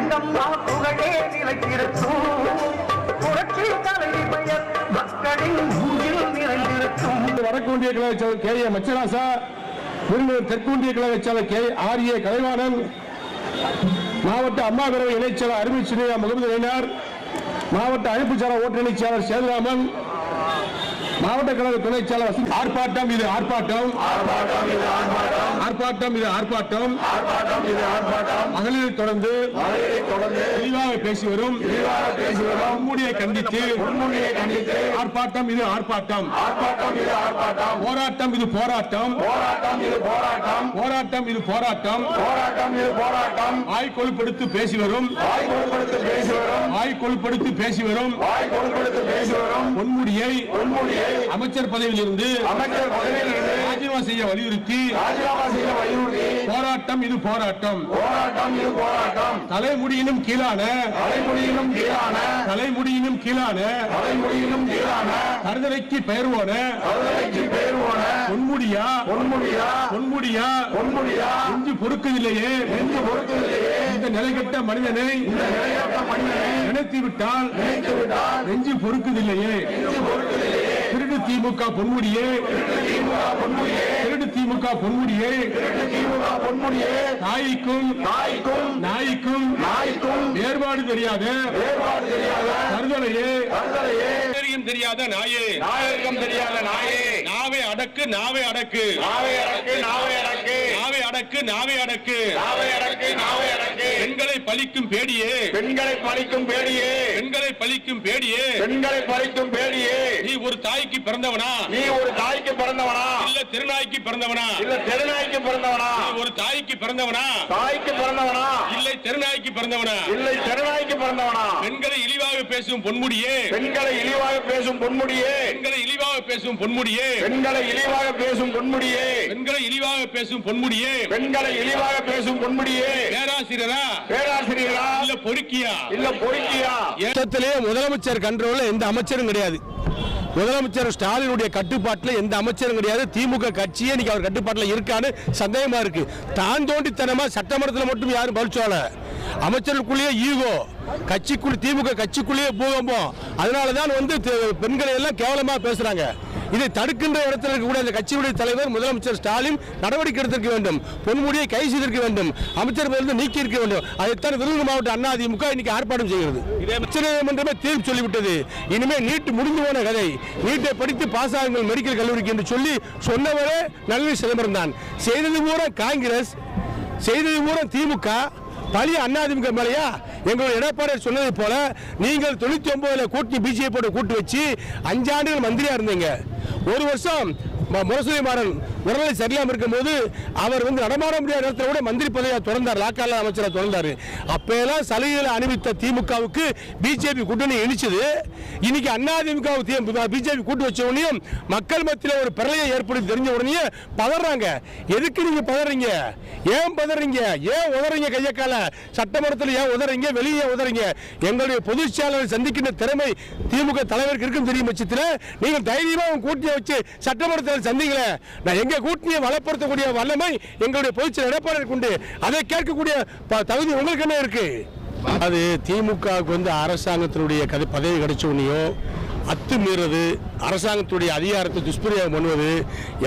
தங்கம்மா புகழே நிலைத்திருக்கும் புரட்சி தலைவி பெயர் மக்களின் மூங்கில் நிறைந்திருக்கும். வடக்கு ஒன்றிய கழக செயலர் கே.ஏ. மச்சராசா, விருதுநகர் தெற்கு ஒன்றிய கழக செயலர் கே.ஆர்.ஏ. கலைவாணன், மாவட்ட அம்மா பேரவை இணைச் செயலர் அருமை சின்னையா முகமது ரெய்னார், மாவட்ட அழைப்புச்சாளர் ஓட்டுநர் செயலர் சேதுராமன், மாவட்ட கழக துணை செயலர் ஆர்ப்பாட்டம் இது ஆர்ப்பாட்டம், ஆர்ப்பாட்டம் இது ஆர்ப்பாட்டம், மகளிரை தொடர்ந்து தெளிவாக பேசி வரும் முன்மூடியை கண்டித்து ஆர்ப்பாட்டம் இது ஆர்ப்பாட்டம், போராட்டம் இது போராட்டம், போராட்டம் இது போராட்டம், ஆய்கொழுப்படுத்தி பேசி வரும் பொன்முடியை அமைச்சர் பதவியில் இருந்து ராஜினாமா செய்ய வலியுறுத்தி போராட்டம் இது போராட்டம், தலைமுடியினும் கீழான கருதலைக்கு பெயர் போன பொன்முடியா நெஞ்சு பொறுக்கவில்லையே, இந்த நிலைகட்ட மனிதனை நினைத்து விட்டால் நெஞ்சு பொறுக்குதில்லையே. திருடு திமுக பொன்முடியே, திருடு திமுக பொன்முடியே, நாய்க்கும் வேறுபாடு தெரியாத கருதலையே, தெரியாத நாயே, நாயகம் தெரியாத நாயே, நாவை அடக்கு, நாவை அடக்கு, நாவை அடக்கு, நாவை அடக்கு, நாவை அடக்கு, நாவை அடக்கு, நாவை அடக்கு, நாவை அடக்கு, பெண்களை பழிக்கும் பேடியே, பெண்களை பழிக்கும் பேடியே, பெண்களை பழிக்கும் பேடியே, பெண்களை பழிக்கும் பேடியே, நீ ஒரு தாய்க்கு பிறந்தவனா, நீ ஒரு தாய்க்கு பிறந்தவனா, இல்ல திருநாய்க்கு பிறந்தவனா, இல்ல தெருநாய்க்கு பிறந்தவனா, ஒரு தாய்க்கு பிறந்தவனா, தாய்க்கு பிறந்தவனா, இல்லை தெருநாய்க்கு பிறந்தவனா, இல்லை தெருநாய்க்கு பிறந்தவனா, பெண்களை இழிவாக பேசும் பொன்முடியே, பெண்களை இழிவாக பேசும் பொன்முடியே, பெண்களை இழிவாக பேசும் பொன்முடியே, பெண்களை இழிவாக பேசும் பொன்முடியே, பெண்களை இழிவாக பேசும் பொன்முடியே, பெண்களை இழிவாக பேசும் பொன்முடியே, பேராசிரியரா, பேராசிரியரா, இல்ல பொறுக்கியா, இல்ல பொறுக்கியா. முதலமைச்சர் கண்ட்ரோல்ல எந்த அமைச்சரும் கிடையாது. முதலமைச்சர் ஸ்டாலினுடைய கட்டுப்பாட்டில் எந்த அமைச்சரும் கிடையாது. திமுக கட்சியே இன்னைக்கு அவர் கட்டுப்பாட்டில் இருக்கான்னு சந்தேகமா இருக்கு. தான் தோண்டித்தனமா சட்டமன்றத்தில் மட்டும் யாரும் பலிச்சோல, அமைச்சர்களுக்குள்ளேயே ஈகோ, கட்சிக்குள் திமுக கட்சிக்குள்ளேயே பூகம்பம். அதனாலதான் பெண்களை எல்லாம் கேவலமா பேசுறாங்க. இதை தடுக்கின்ற இடத்தில் இருக்கக்கூடிய அந்த கட்சியுடைய தலைவர் முதலமைச்சர் ஸ்டாலின் நடவடிக்கை எடுத்திருக்க வேண்டும், பொன்முடியை கைது செய்திருக்க வேண்டும், அமைச்சர் பதவியிலிருந்து நீக்கி இருக்க வேண்டும். அதைத்தான் விருதுநகர் மாவட்ட அதிமுக இன்னைக்கு ஆர்ப்பாட்டம் செய்கிறது. உச்சநீதிமன்றமே தீர்ப்பு சொல்லிவிட்டது. இனிமே நீட் முடிந்து போன கதை, நீட்டை படித்து பாஸ் ஆகுங்கள் மெடிக்கல் கல்லூரிக்கு என்று சொல்லி சொன்னவரே நளினி சிதம்பரம் தான். செய்தது பூரா காங்கிரஸ், செய்தது பூரா திமுக, பழைய அதிமுக மேலையா? எங்களுடைய எடப்பாடி சொன்னதை போல நீங்கள் 99 கூட்டணி பிஜேபி கூட்டு வச்சு 5 ஆண்டுகள் மந்திரியா இருந்தீங்க. ஒரு வருஷம் முரசொலி மாறன் உடல்நிலை சரியில்லாம இருக்கும் போது அவர் நடமாட முடியாத இடத்துல கூட மந்திரி பதவியை தொடர்ந்தார், லாக்கால அமைச்சராக தொடர்ந்தார். அப்பெல்லாம் சலுகைகளை அணிவித்த திமுகவுக்கு பிஜேபி கூட்டணி இணைச்சது. இன்னைக்கு அதிமுக பிஜேபி கூட்டு வச்ச உடனே மக்கள் மத்தியில் ஒரு பிரளயம் ஏற்படுத்தி தெரிஞ்ச உடனே பதறாங்க. எதுக்கு நீங்க பதறீங்க? ஏன் பதறீங்க? ஏன் உதறீங்க? கையக்கால சட்டமன்றத்தில் ஏன் உதறீங்க? வெளியே உதறீங்க? எங்களுடைய பொதுச் செயலாளரை சந்திக்கின்ற திறமை திமுக தலைவருக்கு இருக்கும் தெரியும் பட்சத்தில் நீங்கள் தைரியமா கூட்டணியை வச்சு சட்டமன்றத்தில் சந்திக்கல. நான் எங்க கூட்டணியை வளப்படுத்தக்கூடிய வல்லமை எங்களுடைய பொதுச் செயலர் எடப்பாடி உண்டு. அதை கேட்கக்கூடிய தகுதி உங்களுக்கு என்ன இருக்கு? அது திமுகவுக்கு அரசாங்கத்தினுடைய பதவி கிடைச்ச உடனேயோ அத்துமீறது, அரசாங்கத்துடைய அதிகாரத்தை துஷ்பிரயோகம் பண்ணுவது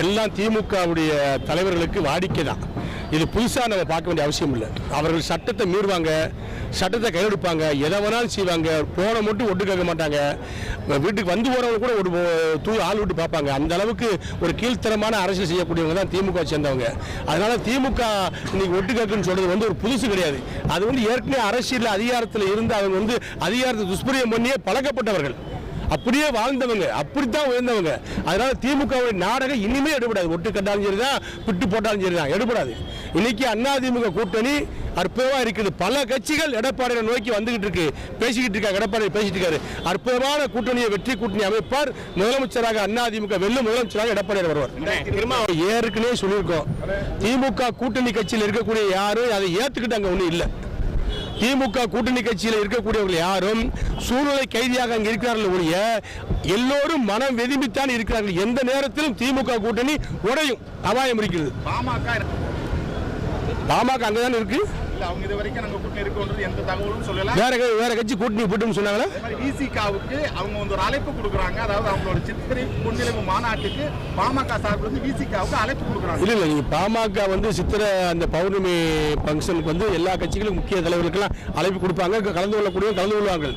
எல்லாம் திமுகவுடைய தலைவர்களுக்கு வாடிக்கை தான். இது புதுசாக நம்ம பார்க்க வேண்டிய அவசியம் இல்லை. அவர்கள் சட்டத்தை மீறுவாங்க, சட்டத்தை கையெடுப்பாங்க, எதை வேணாலும் செய்வாங்க. போன மட்டும் ஒட்டு கேட்க மாட்டாங்க. வீட்டுக்கு வந்து போறவங்க கூட ஆள் விட்டு பார்ப்பாங்க. அந்த அளவுக்கு ஒரு கீழ்த்தரமான அரசியல் செய்யக்கூடியவங்க தான் திமுக சேர்ந்தவங்க. அதனால திமுக இன்னைக்கு ஒட்டு கேட்குன்னு சொல்றது ஒரு புதுசு கிடையாது. அது ஏற்கனவே அரசியல் அதிகாரத்தில் இருந்து அவங்க அதிகாரத்தை துஷ்பிரயோகம் பண்ணியே பழக்கப்பட்டவர்கள், அப்படியே வாழ்ந்தவங்க, அப்படித்தான் உயர்ந்தவங்க. அதனால திமுக நாடகம் இனிமே எடுபடாது. ஒட்டு கட்டாலும் சரிதான், பிட்டு போட்டாலும் சரிதான், எடுபடாது. இன்னைக்கு அதிமுக கூட்டணி அற்புதமா இருக்குது. பல கட்சிகள் எடப்பாடியை நோக்கி வந்துகிட்டு இருக்கு, பேசிக்கிட்டு இருக்காங்க. எடப்பாடி பேசிட்டு இருக்காரு. அற்புதமான கூட்டணியை, வெற்றி கூட்டணி அமைப்பார். முதலமைச்சராக அதிமுக வெல்லும், முதலமைச்சராக எடப்பாடி வருவார். ஏற்கனவே சொல்லியிருக்கோம், திமுக கூட்டணி கட்சியில் இருக்கக்கூடிய யாரும் அதை ஏத்துக்கிட்டாங்க ஒன்றும் இல்லை. திமுக கூட்டணி கட்சியில் இருக்கக்கூடியவர்கள் யாரும் சூழ்நிலை கைதியாக அங்கே இருக்கிறார்கள் ஒழிய எல்லோரும் மனம் வெதும்பித்தான் இருக்கிறார்கள். எந்த நேரத்திலும் திமுக கூட்டணி உடையும் அபாயம் இருக்கிறது. பாமக அங்கதான் இருக்கு. இல்ல அவங்க இது வரைக்கும் நாங்க கூட்டணி இருக்கோன்றது எந்த தகவலும் சொல்லல. வேற கட்சி கூட்டணி போட்டுன்னு சொன்னாங்களா? அதே மாதிரி விசிகாவுக்கு அவங்க வந்து ஒரு அழைப்பு கொடுக்குறாங்க. அதாவது அவங்களோட சித்திரை பொன்னிலவு மாநாட்டுக்கு பாமக சார்பில் வந்து விசிகாவுக்கு அழைப்பு கொடுக்குறாங்க. இல்ல நீங்க பாமக வந்து சித்திரை அந்த பௌர்ணமி ஃபங்க்ஷனுக்கு வந்து எல்லா கட்சிகளும் முக்கிய தலைவர்களுக்கெல்லாம் அழைப்பு கொடுப்பாங்க. கலந்து கொள்வார்கள்.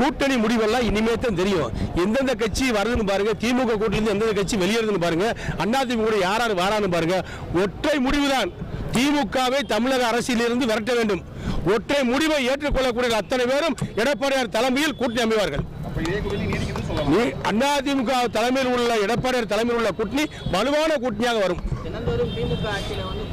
கூட்டணி முடிவெல்லாம் இனிமே தான் தெரியும். எந்தெந்த கட்சி வருதுன்னு பாருங்க. திமுக கூட்டணியிலிருந்து எந்தெந்த கட்சி வெளியேறுதுன்னு பாருங்க. அதிமுக யாராரு வாரான்னு பாருங்க. ஒற்றை முடிவுதான். திமுகவை தமிழக அரசியலிருந்து விரட்ட வேண்டும். ஒற்றை முடிவை ஏற்றுக்கொள்ளக்கூடிய அத்தனை பேரும் எடப்பாடியார் தலைமையில் கூட்டணி அமைவார்கள். அதிமுக தலைமையில் உள்ள எடப்பாடியார் தலைமையில் உள்ள கூட்டணி வலுவான கூட்டணியாக வரும். திமுக ஆட்சியில வந்து